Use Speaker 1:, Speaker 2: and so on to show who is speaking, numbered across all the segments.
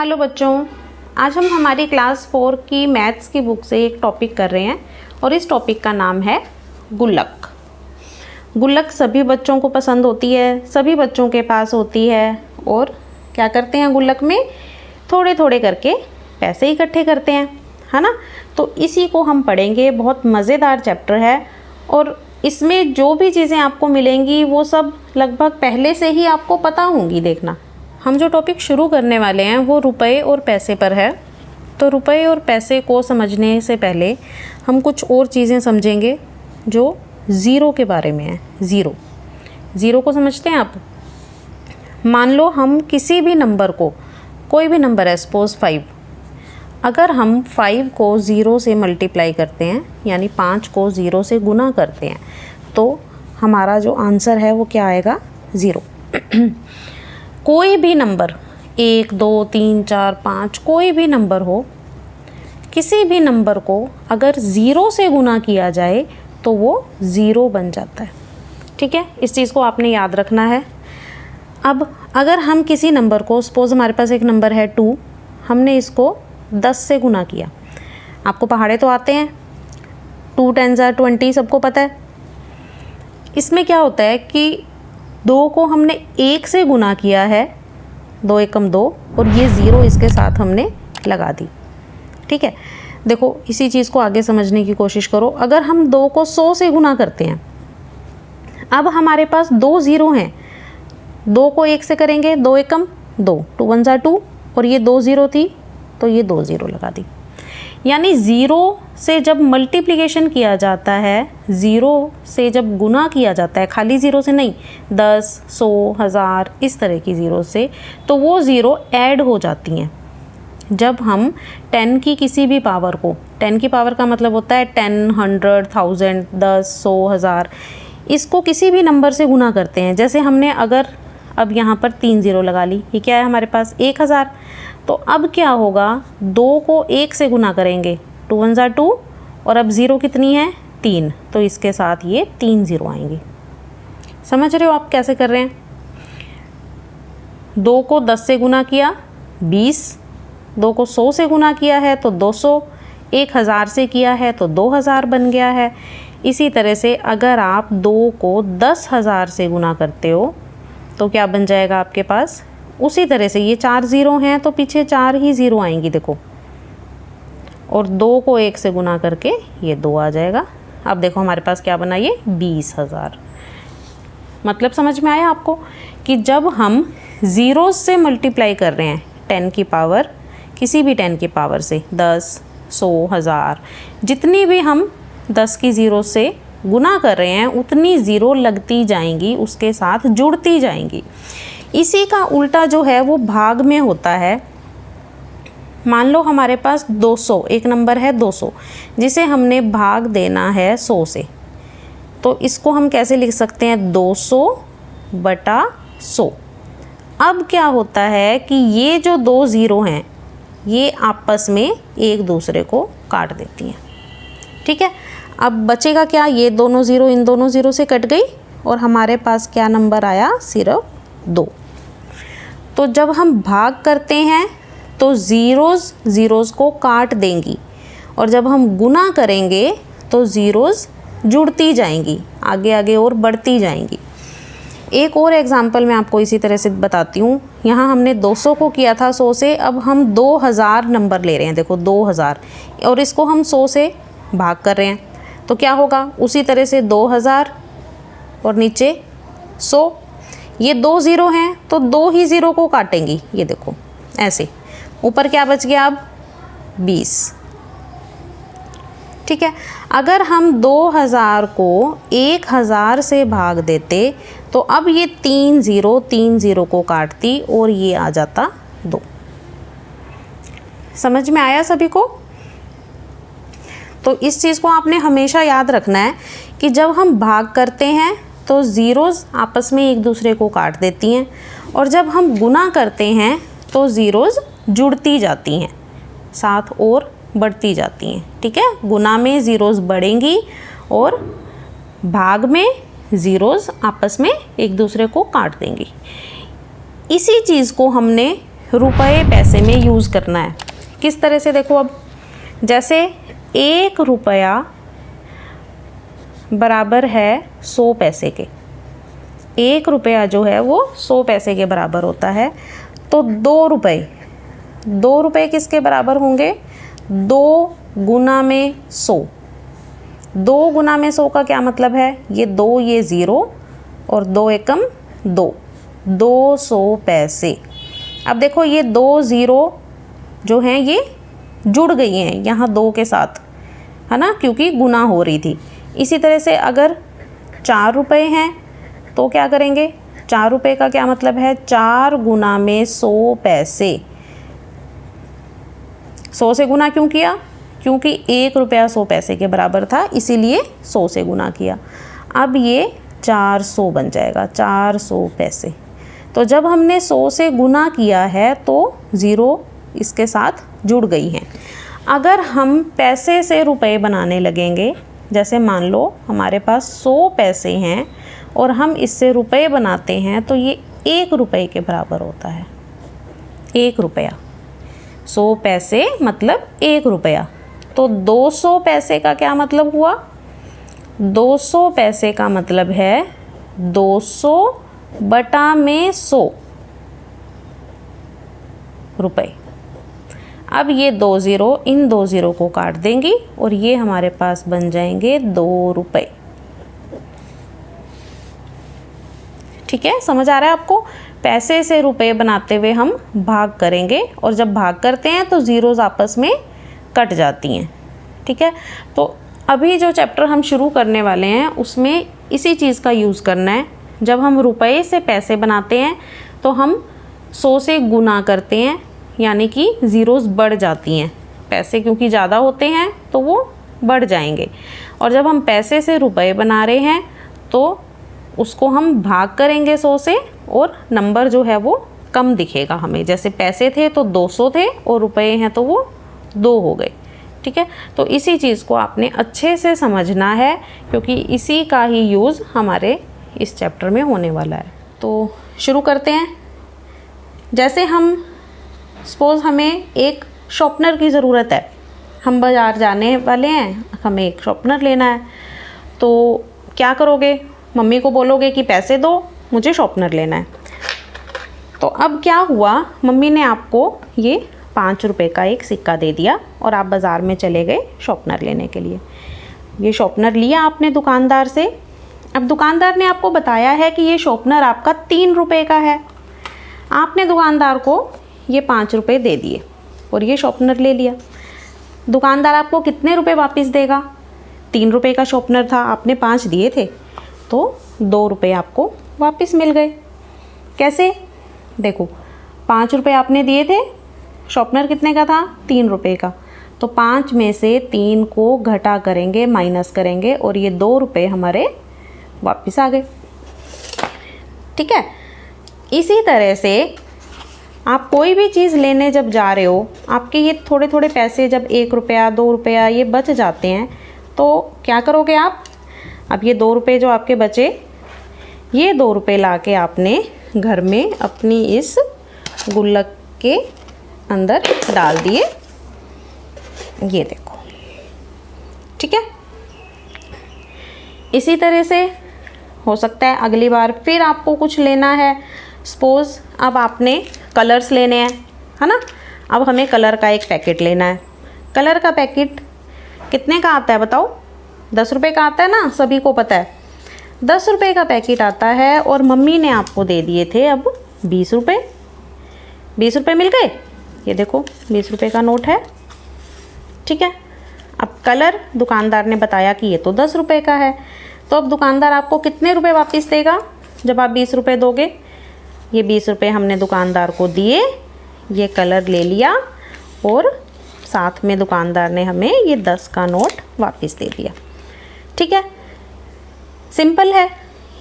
Speaker 1: Hello बच्चों, आज हम हमारी क्लास 4 की मैथ्स की बुक से एक टॉपिक कर रहे हैं और इस टॉपिक का नाम है गुल्लक। गुल्लक सभी बच्चों को पसंद होती है, सभी बच्चों के पास होती है और क्या करते हैं गुल्लक में थोड़े थोड़े करके पैसे इकट्ठे करते हैं, है ना। तो इसी को हम पढ़ेंगे। बहुत मज़ेदार चैप्टर है और इसमें जो भी चीज़ें आपको मिलेंगी वो सब लगभग पहले से ही आपको पता होंगी। देखना, हम जो टॉपिक शुरू करने वाले हैं वो रुपए और पैसे पर है। तो रुपए और पैसे को समझने से पहले हम कुछ और चीज़ें समझेंगे जो ज़ीरो के बारे में है। ज़ीरो को समझते हैं आप। मान लो हम किसी भी नंबर को, कोई भी नंबर है, सपोज़ 5, अगर हम 5 को 0 से मल्टीप्लाई करते हैं यानी 5 को 0 से गुना करते हैं तो हमारा जो आंसर है वो क्या आएगा? 0। कोई भी नंबर 1, 2, 3, 4, 5 कोई भी नंबर हो, किसी भी नंबर को अगर 0 से गुना किया जाए तो वो 0 बन जाता है। ठीक है, इस चीज़ को आपने याद रखना है। अब अगर हम किसी नंबर को, सपोज़ हमारे पास एक नंबर है 2, हमने इसको 10 से गुना किया। आपको पहाड़े तो आते हैं, 2 10 20 सबको पता है। इसमें क्या होता है कि 2 को हमने 1 से गुना किया है, 2 एकम 2, और ये 0 इसके साथ हमने लगा दी। ठीक है, देखो इसी चीज़ को आगे समझने की कोशिश करो। अगर हम 2 को 100 से गुना करते हैं, अब हमारे पास 2 0 हैं, 2 को 1 से करेंगे, 2 एकम 2, 2 1 2, और ये 2 0 थी तो ये 2 0 लगा दी। यानी 0 से जब मल्टीप्लिकेशन किया जाता है, 0 से जब गुना किया जाता है, खाली 0 से नहीं, 10, 100, 1000 इस तरह की 0 से, तो वो 0 ऐड हो जाती हैं। जब हम 10 की किसी भी पावर को, 10 की पावर का मतलब होता है 10, 100, 1000, 10, 100, 1000, इसको किसी भी नंबर से गुना करते हैं। जैसे हमने अगर अब यहाँ पर 3 0 लगा ली, ये क्या है हमारे पास? 1000। तो अब क्या होगा? 2 को 1 से गुना करेंगे, 2 1 2, और अब 0 कितनी है? 3, तो इसके साथ ये 3 0 आएंगे। समझ रहे हो आप कैसे कर रहे हैं? 2 को 10 से गुना किया 20, 2 को 100 से गुना किया है तो 200, 1000 से किया है तो 2000 बन गया है। इसी तरह से अगर आप 2 को 10,000 से गुना करते हो तो क्या बन जाएगा आपके पास? उसी तरह से ये 4 0 हैं तो पीछे 4 ही 0 आएंगी, देखो, और 2 को 1 से गुना करके ये 2 आ जाएगा। अब देखो हमारे पास क्या बना, ये 20,000। मतलब समझ में आया आपको कि जब हम ज़ीरो से मल्टीप्लाई कर रहे हैं 10 की पावर, किसी भी 10 की पावर से, 10, 100, 1000, जितनी भी हम 10 की 0 से गुना कर रहे हैं उतनी 0 लगती जाएंगी, उसके साथ जुड़ती जाएंगी। इसी का उल्टा जो है वो भाग में होता है। मान लो हमारे पास 200, एक नंबर है 200, जिसे हमने भाग देना है 100 से, तो इसको हम कैसे लिख सकते हैं? 200 बटा 100। अब क्या होता है कि ये जो 2 0 हैं ये आपस में एक दूसरे को काट देती हैं। ठीक है, अब बचेगा क्या? ये दोनों 0 इन दोनों 0 से कट गई और हमारे पास क्या नंबर आया? सिर्फ 2। तो जब हम भाग करते हैं तो ज़ीरोज़ को काट देंगी, और जब हम गुना करेंगे तो ज़ीरोज़ जुड़ती जाएंगी, आगे आगे और बढ़ती जाएंगी। एक और एग्जांपल मैं आपको इसी तरह से बताती हूँ। यहाँ हमने 200 को किया था 100 से, अब हम 2000 नंबर ले रहे हैं, देखो 2000, और इसको हम 100 से भाग कर रहे हैं तो क्या होगा? उसी तरह से 2000 और नीचे 100, ये 2 0 हैं तो 2 ही 0 को काटेंगी, ये देखो ऐसे। ऊपर क्या बच गया अब? 20। ठीक है, अगर हम 2000 को 1000 से भाग देते तो अब ये 3 0 को काटती और ये आ जाता 2। समझ में आया सभी को? तो इस चीज़ को आपने हमेशा याद रखना है कि जब हम भाग करते हैं तो ज़ीरोज़ आपस में एक दूसरे को काट देती हैं, और जब हम गुना करते हैं तो ज़ीरोज़ जुड़ती जाती हैं, साथ और बढ़ती जाती हैं। ठीक है, गुना में ज़ीरोज़ बढ़ेंगी और भाग में ज़ीरोज़ आपस में एक दूसरे को काट देंगी। इसी चीज़ को हमने रुपए पैसे में यूज़ करना है। किस तरह से, देखो अब जैसे 1 रुपया बराबर है 100 पैसे के, 1 रुपया जो है वो 100 पैसे के बराबर होता है। तो 2 रुपये किसके बराबर होंगे? 2 गुना में 100। 2 गुना में 100 का क्या मतलब है? ये 2, ये 0 और 2 एकम 2, 200 पैसे। अब देखो ये 2 0 जो हैं ये जुड़ गई हैं यहाँ 2 के साथ, है ना, क्योंकि गुना हो रही थी। इसी तरह से अगर 4 रुपये हैं तो क्या करेंगे? 4 रुपये का क्या मतलब है? 4 गुना में 100 पैसे। 100 से गुना क्यों किया? क्योंकि 1 रुपया 100 पैसे के बराबर था, इसीलिए 100 से गुना किया। अब ये 400 बन जाएगा, 400 पैसे। तो जब हमने 100 से गुना किया है तो 0 इसके साथ जुड़ गई हैं। अगर हम पैसे से रुपए बनाने लगेंगे, जैसे मान लो हमारे पास 100 पैसे हैं और हम इससे रुपए बनाते हैं, तो ये 1 रुपये के बराबर होता है। 1 रुपया, 100 पैसे मतलब 1 रुपया। तो 200 पैसे का क्या मतलब हुआ? 200 पैसे का मतलब है 200 बटा में 100 रुपये। अब ये 2 0 इन 2 0 को काट देंगी और ये हमारे पास बन जाएंगे 2 रुपये। ठीक है, समझ आ रहा है आपको? पैसे से रुपए बनाते हुए हम भाग करेंगे और जब भाग करते हैं तो ज़ीरोज़ आपस में कट जाती हैं। ठीक है, तो अभी जो चैप्टर हम शुरू करने वाले हैं उसमें इसी चीज़ का यूज़ करना है। जब हम रुपए से पैसे बनाते हैं तो हम 100 से गुना करते हैं, यानी कि ज़ीरोज़ बढ़ जाती हैं। पैसे क्योंकि ज़्यादा होते हैं तो वो बढ़ जाएंगे। और जब हम पैसे से रुपए बना रहे हैं तो उसको हम भाग करेंगे 100 से और नंबर जो है वो कम दिखेगा हमें। जैसे पैसे थे तो 200 थे और रुपए हैं तो वो 2 हो गए। ठीक है, तो इसी चीज़ को आपने अच्छे से समझना है क्योंकि इसी का ही यूज़ हमारे इस चैप्टर में होने वाला है। तो शुरू करते हैं। जैसे हम सपोज़ हमें एक शॉर्पनर की ज़रूरत है, हम बाज़ार जाने वाले हैं, हमें एक शॉर्पनर लेना है, तो क्या करोगे? मम्मी को बोलोगे कि पैसे दो, मुझे शॉर्पनर लेना है। तो अब क्या हुआ, मम्मी ने आपको ये 5 रुपये का एक सिक्का दे दिया और आप बाज़ार में चले गए शॉर्पनर लेने के लिए। ये शॉर्पनर लिया आपने दुकानदार से। अब दुकानदार ने आपको बताया है कि ये शॉर्पनर आपका 3 रुपये का है। आपने दुकानदार को ये 5 रुपये दे दिए और ये शॉर्पनर ले लिया। दुकानदार आपको कितने रुपए वापस देगा? 3 रुपये का शॉर्पनर था, आपने 5 दिए थे तो 2 रुपये आपको वापस मिल गए। कैसे? देखो, 5 रुपये आपने दिए थे, शॉर्पनर कितने का था? 3 रुपये का। तो 5 में से 3 को घटा करेंगे, माइनस करेंगे और ये 2 रुपये हमारे वापस आ गए। ठीक है, इसी तरह से आप कोई भी चीज़ लेने जब जा रहे हो, आपके ये थोड़े थोड़े पैसे जब 1 रुपया 2 रुपया ये बच जाते हैं तो क्या करोगे आप? अब ये 2 रुपये जो आपके बचे, ये 2 रुपये ला के आपने घर में अपनी इस गुल्लक के अंदर डाल दिए। ये देखो, ठीक है। इसी तरह से हो सकता है अगली बार फिर आपको कुछ लेना है। सपोज़ अब आपने कलर्स लेने हैं, है ना। अब हमें कलर का एक पैकेट लेना है। कलर का पैकेट कितने का आता है बताओ? 10 रुपये का आता है ना, सभी को पता है। 10 रुपये का पैकेट आता है और मम्मी ने आपको दे दिए थे अब 20 रुपये। 20 रुपये मिल गए। ये देखो 20 रुपये का नोट है, ठीक है। अब कलर दुकानदार ने बताया कि ये तो 10 रुपये का है, तो अब दुकानदार आपको कितने रुपए वापस देगा जब आप 20 रुपये दोगे? ये 20 रुपये हमने दुकानदार को दिए, ये कलर ले लिया और साथ में दुकानदार ने हमें ये 10 का नोट वापस दे दिया। ठीक है, सिंपल है।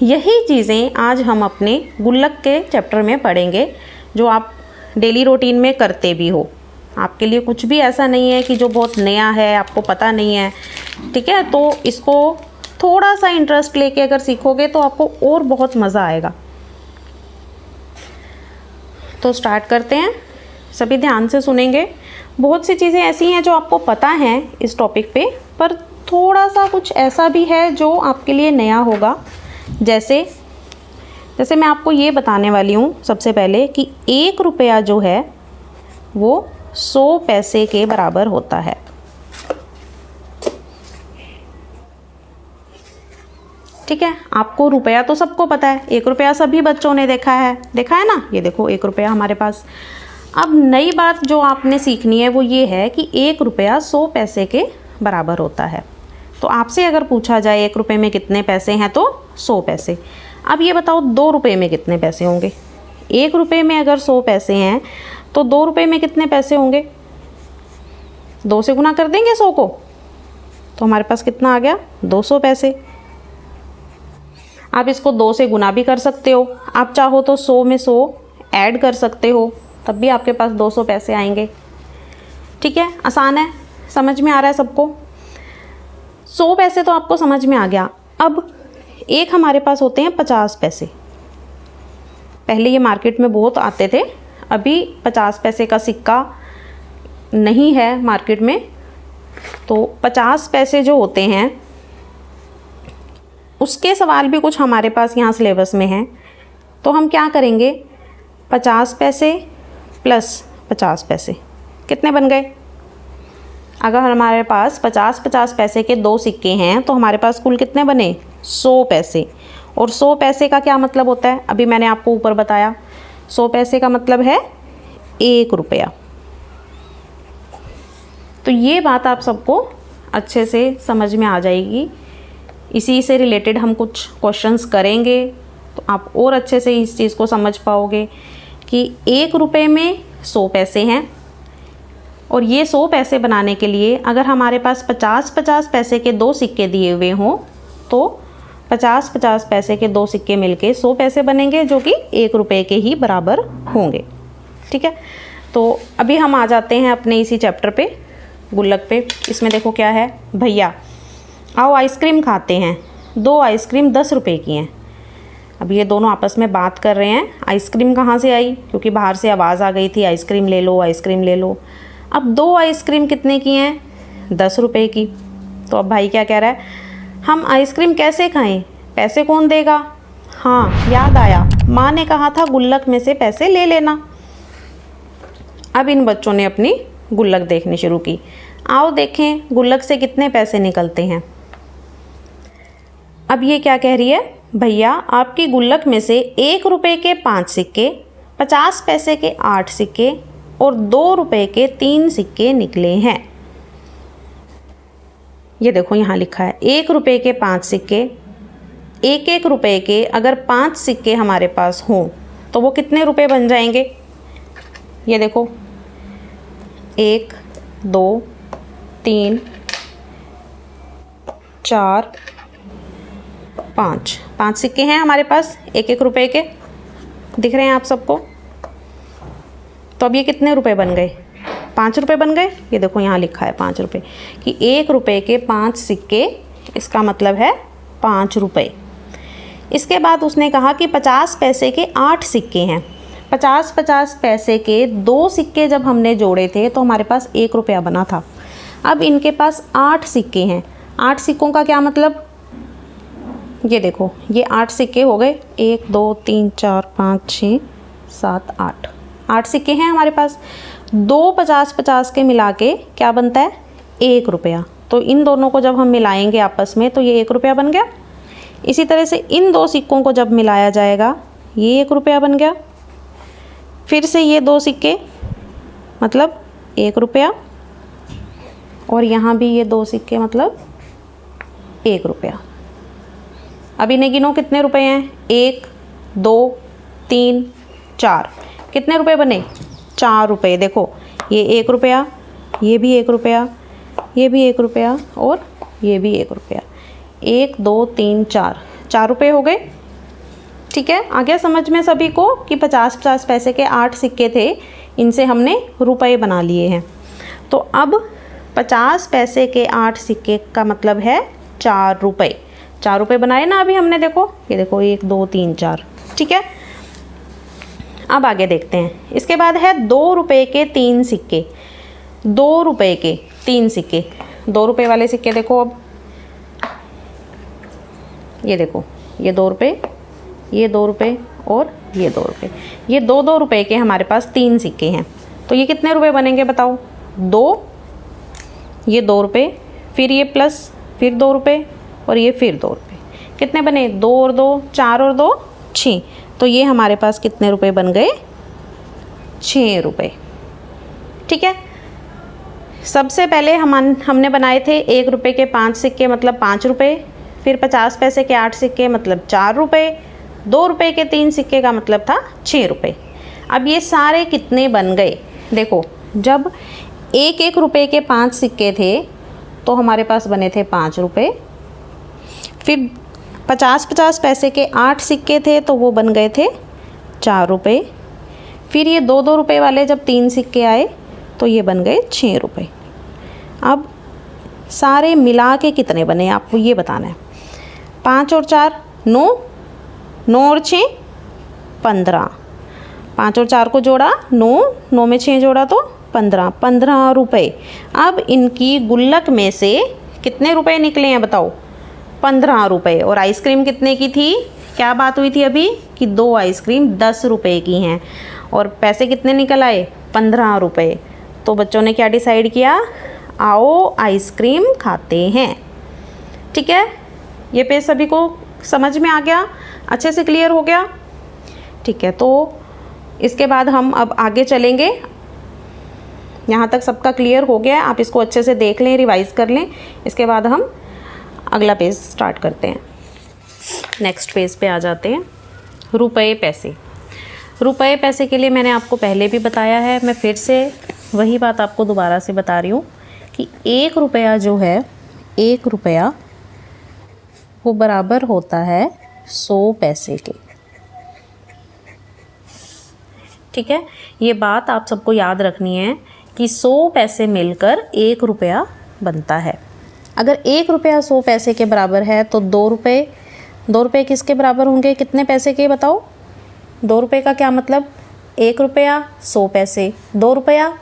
Speaker 1: यही चीज़ें आज हम अपने गुल्लक के चैप्टर में पढ़ेंगे, जो आप डेली रूटीन में करते भी हो। आपके लिए कुछ भी ऐसा नहीं है कि जो बहुत नया है, आपको पता नहीं है, ठीक है। तो इसको थोड़ा सा इंटरेस्ट लेके अगर सीखोगे तो आपको और बहुत मज़ा आएगा। तो स्टार्ट करते हैं। सभी ध्यान से सुनेंगे। बहुत सी चीज़ें ऐसी हैं जो आपको पता हैं इस टॉपिक पे, पर थोड़ा सा कुछ ऐसा भी है जो आपके लिए नया होगा। जैसे मैं आपको ये बताने वाली हूँ सबसे पहले कि 1 रुपया जो है वो 100 पैसे के बराबर होता है। ठीक है, आपको रुपया तो सबको पता है, 1 रुपया सभी बच्चों ने देखा है ना। ये देखो 1 रुपया हमारे पास। अब नई बात जो आपने सीखनी है वो ये है कि 1 रुपया 100 पैसे के बराबर होता है। तो आपसे अगर पूछा जाए 1 रुपये में कितने पैसे हैं तो 100 पैसे। अब ये बताओ 2 रुपये में कितने पैसे होंगे। 1 रुपये में अगर 100 पैसे हैं तो 2 रुपये में कितने पैसे होंगे। 2 से गुना कर देंगे 100 को, तो हमारे पास कितना आ गया, 200 पैसे। आप इसको 2 से गुना भी कर सकते हो, आप चाहो तो 100 में 100 ऐड कर सकते हो, तब भी आपके पास 200 पैसे आएंगे। ठीक है, आसान है, समझ में आ रहा है सबको। 100 पैसे तो आपको समझ में आ गया। अब एक हमारे पास होते हैं 50 पैसे। पहले ये मार्केट में बहुत आते थे, अभी 50 पैसे का सिक्का नहीं है मार्केट में। तो 50 पैसे जो होते हैं उसके सवाल भी कुछ हमारे पास यहाँ सिलेबस में हैं। तो हम क्या करेंगे, 50 पैसे प्लस 50 पैसे कितने बन गए। अगर हमारे पास 50-50 पैसे के 2 सिक्के हैं तो हमारे पास कुल कितने बने, 100 पैसे। और 100 पैसे का क्या मतलब होता है, अभी मैंने आपको ऊपर बताया। 100 पैसे का मतलब है 1 रुपया। तो ये बात आप सबको अच्छे से समझ में आ जाएगी। इसी से रिलेटेड हम कुछ क्वेश्चंस करेंगे तो आप और अच्छे से इस चीज़ को समझ पाओगे कि 1 रुपये में 100 पैसे हैं। और ये 100 पैसे बनाने के लिए अगर हमारे पास 50-50 पैसे के 2 सिक्के दिए हुए हों तो 50-50 पैसे के 2 सिक्के मिलके 100 पैसे बनेंगे, जो कि 1 रुपये के ही बराबर होंगे। ठीक है, तो अभी हम आ जाते हैं अपने इसी चैप्टर पे, गुल्लक पे। इसमें देखो क्या है, भैया आओ आइसक्रीम खाते हैं। 2 आइसक्रीम 10 रुपये की हैं। अब ये दोनों आपस में बात कर रहे हैं। आइसक्रीम कहाँ से आई, क्योंकि बाहर से आवाज़ आ गई थी आइसक्रीम ले लो, आइसक्रीम ले लो। अब 2 आइसक्रीम कितने की हैं, 10 रुपये की। तो अब भाई क्या कह रहा है, हम आइसक्रीम कैसे खाएं, पैसे कौन देगा। हाँ याद आया, माँ ने कहा था गुल्लक में से पैसे ले लेना। अब इन बच्चों ने अपनी गुल्लक देखनी शुरू की। आओ देखें गुल्लक से कितने पैसे निकलते हैं। अब ये क्या कह रही है, भैया आपकी गुल्लक में से 1 रुपये के 5 सिक्के, 50 पैसे के 8 सिक्के और 2 रुपये के 3 सिक्के निकले हैं। ये देखो यहाँ लिखा है 1 रुपये के 5 सिक्के। 1-1 रुपये के अगर 5 सिक्के हमारे पास हों तो वो कितने रुपए बन जाएंगे। ये देखो 1 2 3 4 5 सिक्के हैं हमारे पास 1-1 रुपये के, दिख रहे हैं आप सबको। तो अब ये कितने रुपए बन गए, 5 रुपये बन गए। ये देखो यहाँ लिखा है 5 रुपये कि 1 रुपये के 5 सिक्के, इसका मतलब है 5 रुपये। इसके बाद उसने कहा कि 50 पैसे के 8 सिक्के हैं। 50-50 पैसे के 2 सिक्के जब हमने जोड़े थे तो हमारे पास 1 रुपया बना था। अब इनके पास 8 सिक्के हैं। 8 सिक्कों का क्या मतलब, ये देखो ये 8 सिक्के हो गए, 1 2 3 4 5 6 7 8 सिक्के हैं हमारे पास। 2 50-50 के मिला के क्या बनता है, 1 रुपया। तो इन दोनों को जब हम मिलाएंगे आपस में तो ये 1 रुपया बन गया। इसी तरह से इन 2 सिक्कों को जब मिलाया जाएगा ये 1 रुपया बन गया। फिर से ये 2 सिक्के मतलब 1 रुपया, और यहाँ भी ये 2 सिक्के मतलब 1 रुपया। अब इन्हें गिनो कितने रुपए हैं, 1 2 3 4, कितने रुपए बने, 4 रुपये। देखो ये 1 रुपया, ये भी 1 रुपया, ये भी 1 रुपया और ये भी 1 रुपया। 1 2 3 4 रुपये हो गए। ठीक है, आ गया समझ में सभी को कि 50-50 पैसे के 8 सिक्के थे, इनसे हमने रुपए बना लिए हैं। तो अब 50 पैसे के 8 सिक्के का मतलब है 4 रुपये। 4 रुपये बनाए ना अभी हमने, देखो ये देखो 1 2 3 4। ठीक है, अब आगे देखते हैं। इसके बाद है 2 रुपये के 3 सिक्के। 2 रुपये के 3 सिक्के, 2 रुपये वाले सिक्के देखो। अब ये देखो, ये 2 रुपये, ये 2 रुपये और ये 2 रुपये। ये 2-2 रुपये के हमारे पास 3 सिक्के हैं। तो ये कितने रुपए बनेंगे बताओ? 2, ये 2 रुपये, फिर ये प्लस, फिर 2 रुपये और ये फिर 2 रुपये। कितने बने? 2 और 2 4 और 2 6। तो ये हमारे पास कितने रुपए बन गए? 6 रुपये। ठीक है। सबसे पहले हमने बनाए थे 1 रुपये के 5 सिक्के मतलब 5 रुपये, फिर 50 पैसे के 8 सिक्के मतलब 4 रुपये, 2 रुपये के 3 सिक्के का मतलब था 6 रुपये। अब ये सारे कितने बन गए? देखो, जब 1-1 रुपये के 5 सिक्के थे तो हमारे पास बने थे 5 रुपये। फिर 50-50 पैसे के 8 सिक्के थे तो वो बन गए थे 4 रुपये। फिर ये 2-2 रुपये वाले जब 3 सिक्के आए तो ये बन गए 6 रुपये। अब सारे मिला के कितने बने आपको ये बताना है। 5 और 4 9, 9 और 6 15, 5 और 4 को जोड़ा 9, 9 में 6 जोड़ा तो 15, 15 रुपये। अब इनकी गुल्लक में से कितने रुपए निकले हैं बताओ? 15 रुपये। और आइसक्रीम कितने की थी? क्या बात हुई थी अभी कि 2 आइसक्रीम 10 रुपये की हैं और पैसे कितने निकल आए? 15 रुपये। तो बच्चों ने क्या डिसाइड किया? आओ आइसक्रीम खाते हैं। ठीक है, ये पेज सभी को समझ में आ गया? अच्छे से क्लियर हो गया? ठीक है, तो इसके बाद हम अब आगे चलेंगे। यहाँ तक सबका क्लियर हो गया है? आप इसको अच्छे से देख लें, रिवाइज़ कर लें। इसके बाद हम अगला पेज स्टार्ट करते हैं। नेक्स्ट पेज पे आ जाते हैं। रुपए पैसे। रुपए पैसे के लिए मैंने आपको पहले भी बताया है, मैं फिर से वही बात आपको दोबारा से बता रही हूँ कि 1 रुपया जो है, 1 रुपया वो बराबर होता है 100 पैसे के। ठीक है, ये बात आप सबको याद रखनी है कि 100 पैसे मिलकर 1 रुपया बनता है। अगर 1 रुपया 100 पैसे के बराबर है तो 2 रुपये किसके बराबर होंगे? कितने पैसे के बताओ? 2 रुपये का क्या मतलब? 1 रुपया 100 पैसे, 2 रुपया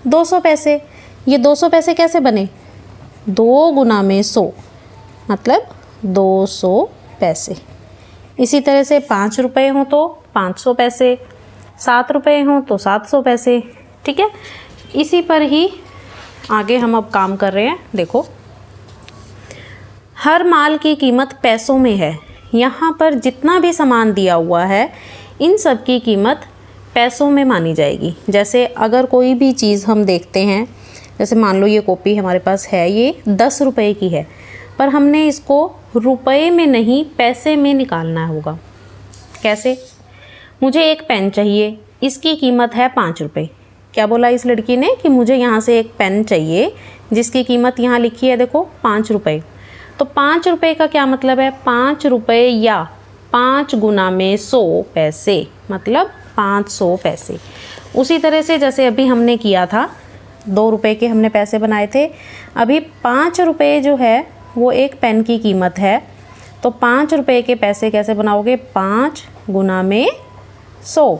Speaker 1: 200 पैसे। ये 200 पैसे कैसे बने? 2 गुना में 100 मतलब 200 पैसे। इसी तरह से 5 रुपये हों तो 500 पैसे, 7 रुपये हों तो 700 पैसे। ठीक है, इसी पर ही आगे हम अब काम कर रहे हैं। देखो, हर माल की कीमत पैसों में है। यहाँ पर जितना भी सामान दिया हुआ है इन सब की कीमत पैसों में मानी जाएगी। जैसे अगर कोई भी चीज़ हम देखते हैं, जैसे मान लो ये कॉपी हमारे पास है, ये 10 रुपये की है, पर हमने इसको रुपए में नहीं पैसे में निकालना होगा। कैसे? मुझे एक पेन चाहिए, इसकी कीमत है 5 रुपये। क्या बोला इस लड़की ने कि मुझे यहाँ से एक पेन चाहिए जिसकी कीमत यहाँ लिखी है, देखो 5 रुपये। तो 5 रुपये का क्या मतलब है? 5 रुपये या 5 गुना में 100 पैसे मतलब 500 पैसे। उसी तरह से जैसे अभी हमने किया था, 2 रुपये के हमने पैसे बनाए थे, अभी 5 रुपये जो है वो एक पेन की कीमत है। तो 5 रुपये के पैसे कैसे बनाओगे? 5 गुना में 100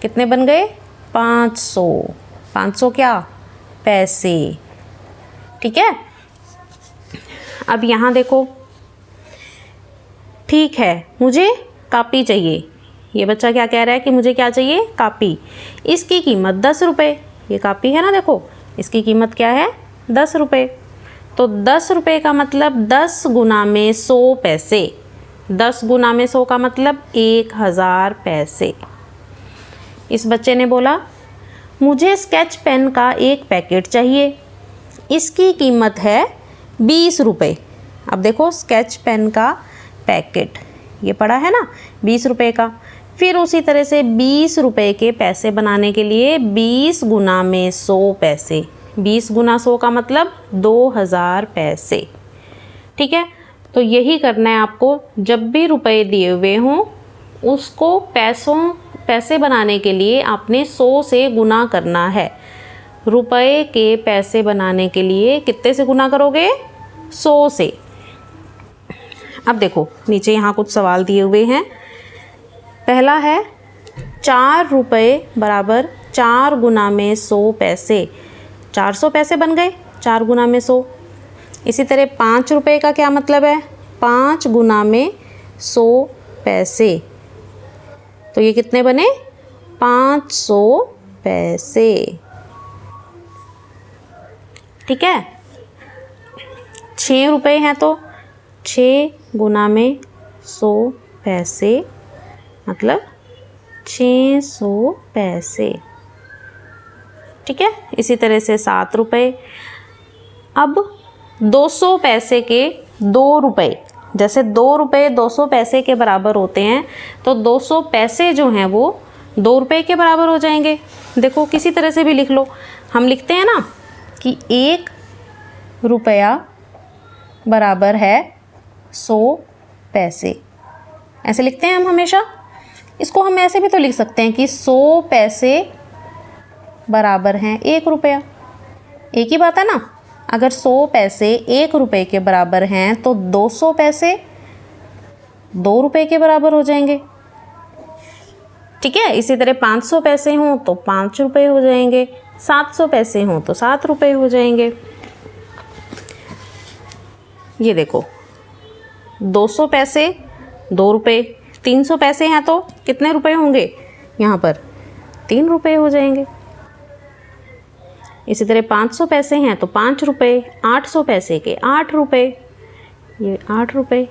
Speaker 1: कितने बन गए? 500। 500 क्या? पैसे। ठीक है, अब यहाँ देखो, ठीक है मुझे कापी चाहिए। ये बच्चा क्या कह रहा है कि मुझे क्या चाहिए? कापी। इसकी कीमत 10 रुपये। ये कापी है ना, देखो इसकी कीमत क्या है? 10 रुपये। तो 10 रुपये का मतलब 10 गुना में 100 पैसे। 10 गुना में 100 का मतलब 1000 पैसे। इस बच्चे ने बोला मुझे स्केच पेन का एक पैकेट चाहिए, इसकी कीमत है 20 रुपये। अब देखो स्केच पेन का पैकेट ये पड़ा है ना 20 रुपये का। फिर उसी तरह से 20 रुपये के पैसे बनाने के लिए 20 गुना में 100 पैसे। 20 गुना 100 का मतलब 2000 पैसे। ठीक है, तो यही करना है आपको। जब भी रुपए दिए हुए हों उसको पैसे बनाने के लिए आपने 100 से गुना करना है। रुपए के पैसे बनाने के लिए कितने से गुना करोगे? 100 से। अब देखो नीचे यहाँ कुछ सवाल दिए हुए हैं। पहला है 4 रुपये बराबर 4 गुना में 100 पैसे, 400 पैसे बन गए 4 गुना में 100। इसी तरह 5 रुपये का क्या मतलब है, 5 गुना में 100 पैसे, तो ये कितने बने 500 पैसे। ठीक है। 6 रुपये हैं तो 6 गुना में 100 पैसे मतलब 600 पैसे। ठीक है। इसी तरह से 7 रुपये। अब 200 पैसे के 2 रुपये, जैसे 2 रुपये 200 पैसे के बराबर होते हैं तो 200 पैसे जो हैं वो 2 रुपये के बराबर हो जाएंगे। देखो किसी तरह से भी लिख लो, हम लिखते हैं ना कि 1 रुपया बराबर है 100 पैसे, ऐसे लिखते हैं हम हमेशा। इसको हम ऐसे भी तो लिख सकते हैं कि 100 पैसे बराबर हैं 1 रुपया, एक ही बात है ना। अगर 100 पैसे 1 रुपये के बराबर हैं तो 200 पैसे 2 रुपये के बराबर हो जाएंगे। ठीक है। इसी तरह 500 पैसे हों तो 5 रुपये हो जाएंगे, 700 पैसे हों तो 7 रुपये हो जाएंगे। ये देखो 200 पैसे 2 रुपये, 300 पैसे हैं तो कितने रुपए होंगे, यहाँ पर 3 रुपये हो जाएंगे। इसी तरह 500 पैसे हैं तो 5 रुपये, 800 पैसे के 8 रुपये, ये 8 रुपये।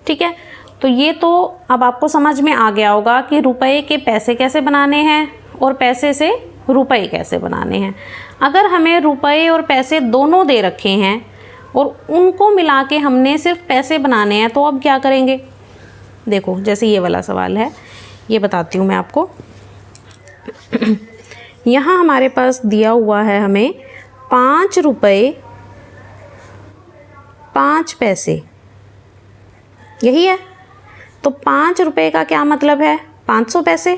Speaker 1: ठीक है। तो ये तो अब आपको समझ में आ गया होगा कि रुपए के पैसे कैसे बनाने हैं और पैसे से रुपए कैसे बनाने हैं। अगर हमें रुपए और पैसे दोनों दे रखे हैं और उनको मिला के हमने सिर्फ पैसे बनाने हैं तो अब क्या करेंगे। देखो जैसे ये वाला सवाल है, ये बताती हूँ मैं आपको। यहाँ हमारे पास दिया हुआ है हमें 5 रुपये 5 पैसे, यही है। तो 5 रुपये का क्या मतलब है 500 पैसे।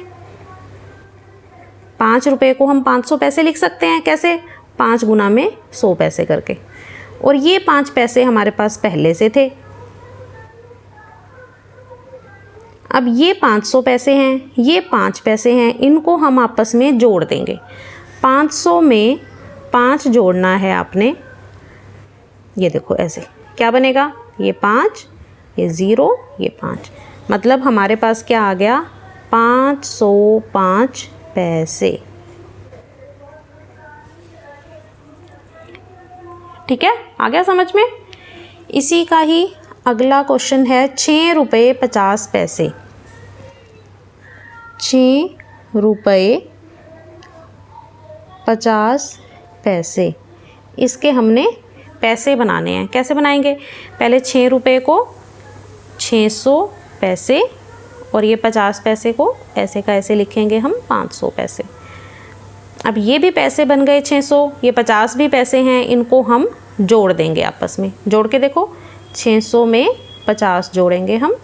Speaker 1: 5 रुपये को हम 500 पैसे लिख सकते हैं, कैसे, 5 गुना में 100 पैसे करके। और ये 5 पैसे हमारे पास पहले से थे। अब ये 500 पैसे हैं, ये 5 पैसे हैं, इनको हम आपस में जोड़ देंगे। 500 में 5 जोड़ना है आपने, ये देखो ऐसे क्या बनेगा, ये 5, ये 0, ये 5, मतलब हमारे पास क्या आ गया 505 पैसे। ठीक है, आ गया समझ में। इसी का ही अगला क्वेश्चन है 6 रुपये 50 पैसे। 6 रुपये 50 पैसे, इसके हमने पैसे बनाने हैं। कैसे बनाएंगे, पहले 6 रुपये को 600 पैसे और ये 50 पैसे को ऐसे का ऐसे लिखेंगे हम 500 पैसे। अब ये भी पैसे बन गए 600, ये 50 भी पैसे हैं, इनको हम जोड़ देंगे आपस में। जोड़ के देखो 600 में 50 जोड़ेंगे हम,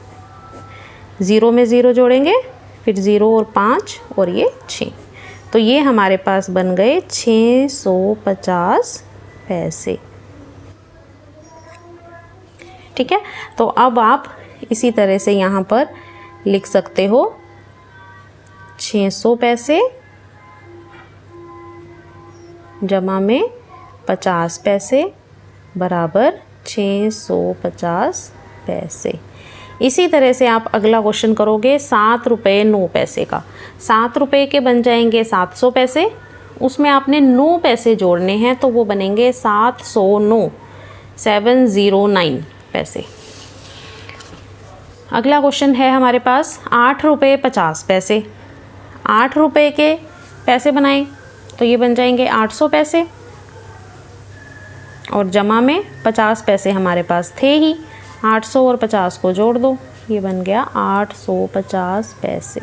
Speaker 1: 0 में 0 जोड़ेंगे, फिर 0 और 5 और ये 6, तो ये हमारे पास बन गए 650 पैसे। ठीक है, तो अब आप इसी तरह से यहाँ पर लिख सकते हो 600 पैसे जमा में 50 पैसे बराबर 650 पैसे। इसी तरह से आप अगला क्वेश्चन करोगे 7 रुपये 9 पैसे का। 7 रुपये के बन जाएंगे 700 पैसे, उसमें आपने 9 पैसे जोड़ने हैं तो वो बनेंगे 709, 709 पैसे। अगला क्वेश्चन है हमारे पास 8 रुपये 50 पैसे। 8 रुपये के पैसे बनाएं तो ये बन जाएंगे 800 पैसे और जमा में 50 पैसे हमारे पास थे ही, 800 और 50 को जोड़ दो, ये बन गया 850 पैसे।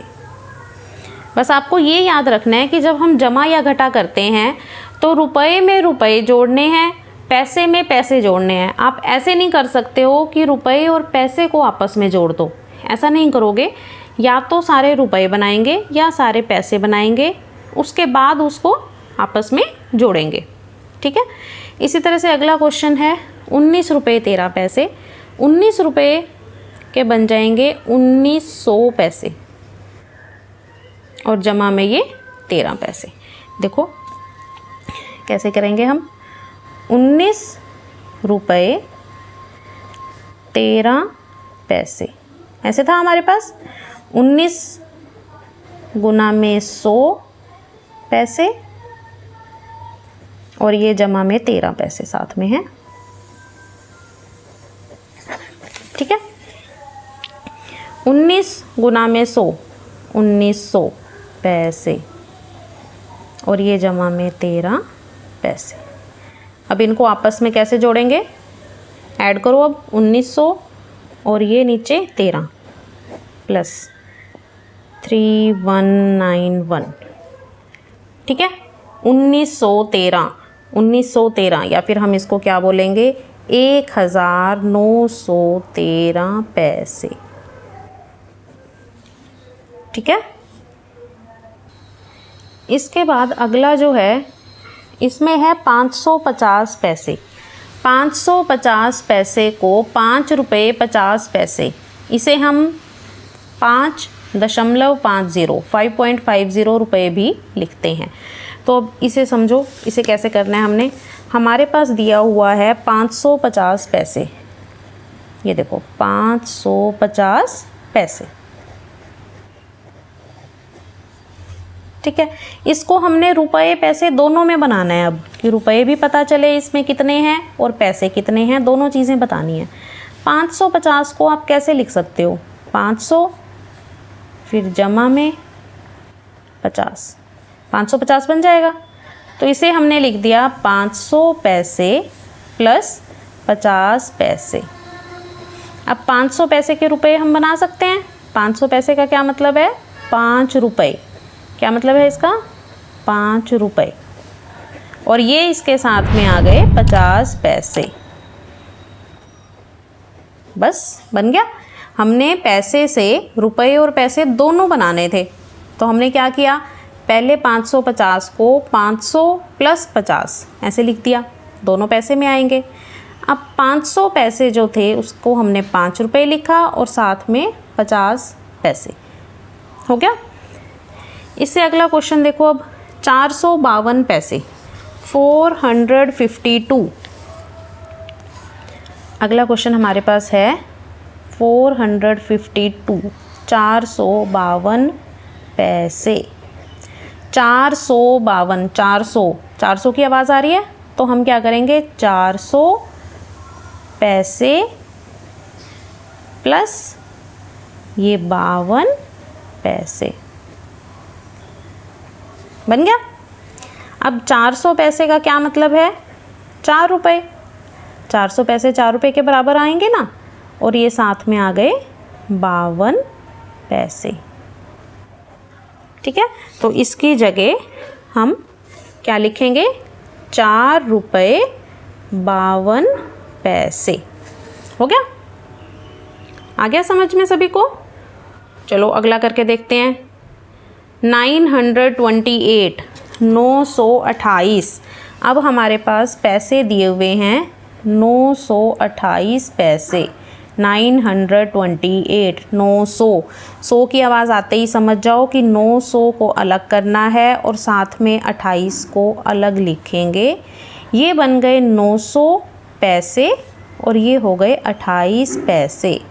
Speaker 1: बस आपको ये याद रखना है कि जब हम जमा या घटा करते हैं तो रुपए में रुपए जोड़ने हैं, पैसे में पैसे जोड़ने हैं। आप ऐसे नहीं कर सकते हो कि रुपए और पैसे को आपस में जोड़ दो, ऐसा नहीं करोगे। या तो सारे रुपए बनाएंगे या सारे पैसे बनाएंगे, उसके बाद उसको आपस में जोड़ेंगे। ठीक है, इसी तरह से अगला क्वेश्चन है 19 रुपये 13 पैसे। 19 रुपये के बन जाएंगे 1900 पैसे। और जमा में ये 13 पैसे। देखो कैसे करेंगे हम, 19 रुपये 13 पैसे ऐसे था हमारे पास। 19 गुना में 100 पैसे और ये जमा में 13 पैसे साथ में है। ठीक है, 19 गुना में 100 1900 पैसे और ये जमा में 13 पैसे। अब इनको आपस में कैसे जोड़ेंगे, ऐड करो अब 1900 और ये नीचे 13 प्लस 3191। ठीक है, 1913 या फिर हम इसको क्या बोलेंगे, 1913 पैसे। ठीक है, इसके बाद अगला जो है इसमें है 550 पैसे। 550 पैसे को 5 रुपये 50 पैसे, इसे हम 5.50 रुपये भी लिखते हैं। तो अब इसे समझो, इसे कैसे करना है हमने। हमारे पास दिया हुआ है 550 पैसे, ये देखो 550 पैसे। ठीक है, इसको हमने रुपए पैसे दोनों में बनाना है अब, कि रुपए भी पता चले इसमें कितने हैं और पैसे कितने हैं, दोनों चीज़ें बतानी है। 550 को आप कैसे लिख सकते हो, 500 फिर जमा में 50, 550 बन जाएगा। तो इसे हमने लिख दिया 500 पैसे प्लस 50 पैसे। अब 500 पैसे के रुपए हम बना सकते हैं। 500 पैसे का क्या मतलब है, 5 रुपये। क्या मतलब है इसका, 5 रुपये। और ये इसके साथ में आ गए 50 पैसे। बस बन गया। हमने पैसे से रुपए और पैसे दोनों बनाने थे, तो हमने क्या किया, पहले 550 को 500 प्लस 50 ऐसे लिख दिया, दोनों पैसे में आएंगे। अब 500 पैसे जो थे उसको हमने 5 रुपये लिखा और साथ में 50 पैसे। हो गया। इससे अगला क्वेश्चन देखो, अब 452 पैसे 452। अगला क्वेश्चन हमारे पास है 452, 452 पैसे। 452, 400 की आवाज़ आ रही है, तो हम क्या करेंगे, 400 पैसे प्लस ये 52 पैसे। बन गया। अब 400 पैसे का क्या मतलब है, 4 रुपये। 400 पैसे 4 रुपये के बराबर आएंगे ना, और ये साथ में आ गए 52 पैसे। ठीक है, तो इसकी जगह हम क्या लिखेंगे, 4 रुपये 52 पैसे। हो गया, आ गया समझ में सभी को। चलो अगला करके देखते हैं। 928, 928। अब हमारे पास पैसे दिए हुए हैं 928 पैसे। 928, 900। 100 की आवाज़ आते ही समझ जाओ कि 900 को अलग करना है और साथ में 28 को अलग लिखेंगे। ये बन गए 900 पैसे और ये हो गए 28 पैसे।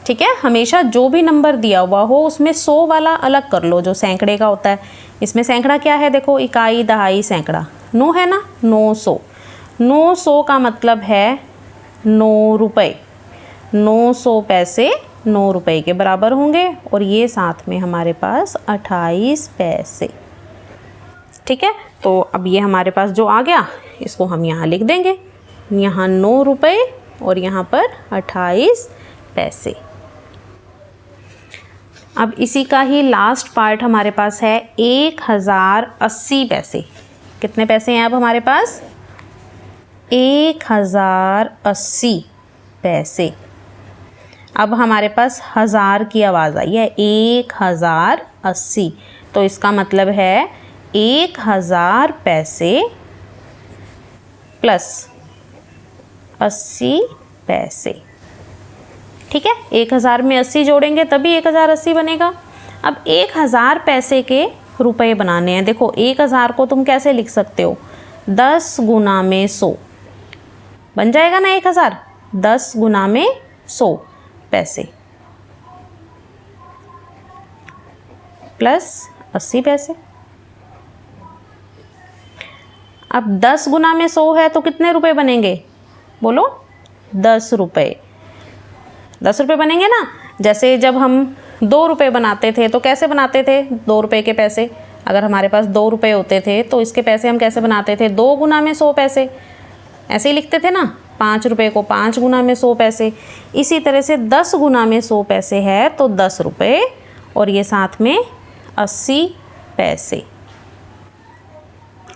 Speaker 1: ठीक है, हमेशा जो भी नंबर दिया हुआ हो उसमें 100 वाला अलग कर लो, जो सैकड़े का होता है। इसमें सैकड़ा क्या है, देखो इकाई, दहाई, सैकड़ा। 9 है ना, 900। 900 का मतलब है 9 रुपये। 900 पैसे 9 रुपये के बराबर होंगे और ये साथ में हमारे पास 28 पैसे। ठीक है, तो अब ये हमारे पास जो आ गया इसको हम यहाँ लिख देंगे। यहाँ 9 रुपये और यहाँ पर 28 पैसे। अब इसी का ही लास्ट पार्ट हमारे पास है 1080 पैसे। कितने पैसे हैं अब हमारे पास, 1080 पैसे। अब हमारे पास 1000 की आवाज़ आई है, 1080। तो इसका मतलब है 1000 पैसे प्लस 80 पैसे। ठीक है, 1000 में 80 जोड़ेंगे तभी 1080 बनेगा। अब 1000 पैसे के रुपए बनाने हैं। देखो 1000 को तुम कैसे लिख सकते हो, 10 गुना में 100 बन जाएगा ना 1000। 10 गुना में 100 पैसे प्लस 80 पैसे। अब 10 गुना में 100 है तो कितने रुपए बनेंगे, बोलो 10 रुपये। 10 रुपये बनेंगे ना। जैसे जब हम 2 रुपये बनाते थे तो कैसे बनाते थे, 2 रुपये के पैसे, अगर हमारे पास 2 रुपये होते थे तो इसके पैसे हम कैसे बनाते थे, 2 गुना में 100 पैसे, ऐसे ही लिखते थे ना। 5 रुपये को 5 गुना में 100 पैसे। इसी तरह से 10 गुना में 100 पैसे है तो 10 रुपये और ये साथ में 80 पैसे।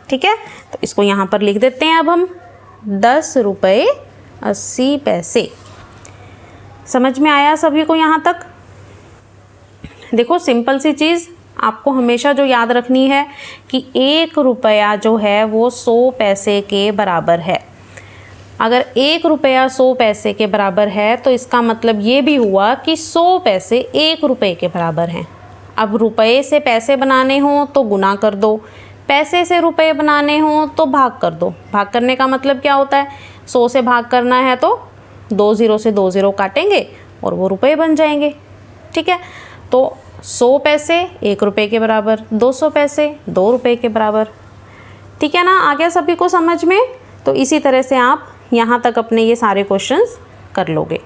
Speaker 1: ठीक है, तो इसको यहाँ पर लिख देते हैं अब हम 10 रुपये 80 पैसे। समझ में आया सभी को यहाँ तक। देखो सिंपल सी चीज़ आपको हमेशा जो याद रखनी है कि 1 रुपया जो है वो 100 पैसे के बराबर है। अगर 1 रुपया 100 पैसे के बराबर है तो इसका मतलब ये भी हुआ कि 100 पैसे 1 रुपये के बराबर हैं। अब रुपये से पैसे बनाने हों तो गुना कर दो, पैसे से रुपये बनाने हों तो भाग कर दो। भाग करने का मतलब क्या होता है, 100 से भाग करना है तो 2 ज़ीरो से 2 ज़ीरो काटेंगे और वो रुपये बन जाएंगे। ठीक है, तो 100 पैसे 1 रुपये के बराबर, 200 पैसे 2 रुपये के बराबर। ठीक है ना, आ गया सभी को समझ में। तो इसी तरह से आप यहाँ तक अपने ये सारे क्वेश्चंस कर लोगे।